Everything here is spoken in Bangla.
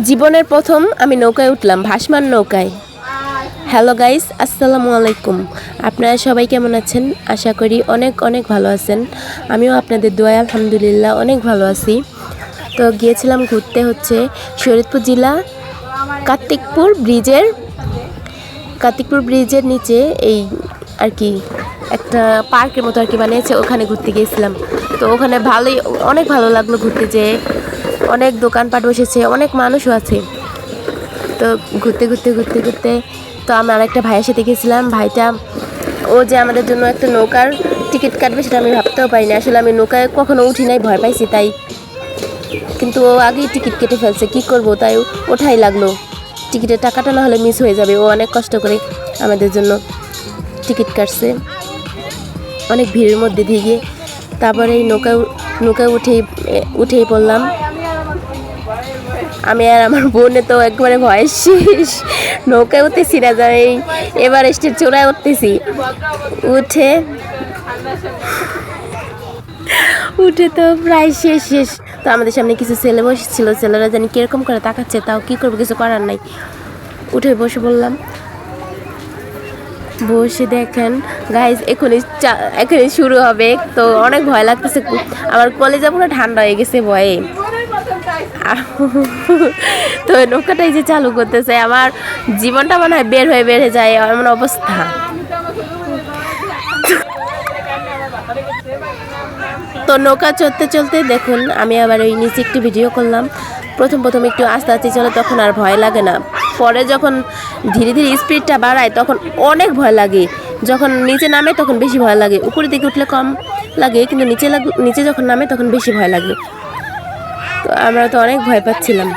জীবনের প্রথম আমি নৌকায় উঠলাম, ভাসমান নৌকায়। হ্যালো গাইস, আসসালামু আলাইকুম। আপনারা সবাই কেমন আছেন? আশা করি অনেক অনেক ভালো আছেন। আমিও আপনাদের দোয়ায় আলহামদুলিল্লাহ অনেক ভালো আছি। তো গিয়েছিলাম ঘুরতে হচ্ছে শরীয়তপুর জেলা কার্তিকপুর ব্রিজের নিচে এই আর কি একটা পার্কের মতো আর কি বানিয়েছে, ওখানে ঘুরতে গিয়েছিলাম। তো ওখানে অনেক ভালো লাগলো ঘুরতে যেয়ে। অনেক দোকানপাট বসেছে, অনেক মানুষও আছে। তো ঘুরতে তো আমি আরেকটা ভাইয়ের সাথে গেছিলাম। ভাইটা ও যে আমাদের জন্য একটা নৌকার টিকিট কাটবে সেটা আমি ভাবতেও পারিনি। আসলে আমি নৌকায় কখনো উঠি নাই, ভয় পাইছি তাই। কিন্তু ও আগেই টিকিট কেটে ফেলছে, কি করব, তাই ওঠাই লাগলো। টিকিটের টাকাটা না হলে মিস হয়ে যাবে। ও অনেক কষ্ট করে আমাদের জন্য টিকিট কাটছে, অনেক ভিড়ের মধ্যে দিয়ে গিয়ে। তারপরে এই নৌকায় উঠেই পড়লাম। আমি আর আমার বোনে তো একবারে ভয় শেষ। নৌকায় উঠতেছি না, যাই এবার স্টেজ চূড়ায় উঠতেছি। উঠে তো প্রায় শেষ। তো আমাদের সামনে কিছু ছেলে বসেছিল, ছেলেরা জানি কিরকম করে তাকাচ্ছে, তাও কি করবো, কিছু করার নাই। উঠে বসে বললাম, বসে দেখেন গাইজ এখনই শুরু হবে। তো অনেক ভয় লাগতেছে, আমার কলেজা পুরো ঠান্ডা হয়ে গেছে ভয়ে। তো নৌকাটাই যে চালু করতেছে, আমার জীবনটা মনে হয় বের হয়ে যায় এমন অবস্থা। তো নৌকা চলতে দেখুন আমি আবার ওই নিচে একটু ভিডিও করলাম। প্রথম একটু আস্তে আস্তে চলে, তখন আর ভয় লাগে না। পরে যখন ধীরে স্পিডটা বাড়ায় তখন অনেক ভয় লাগে। যখন নিচে নামে তখন বেশি ভয় লাগে, উপরের দিকে উঠলে কম লাগে, কিন্তু নিচে যখন নামে তখন বেশি ভয় লাগে। তো আমরা তো অনেক ভয় পাচ্ছিলাম।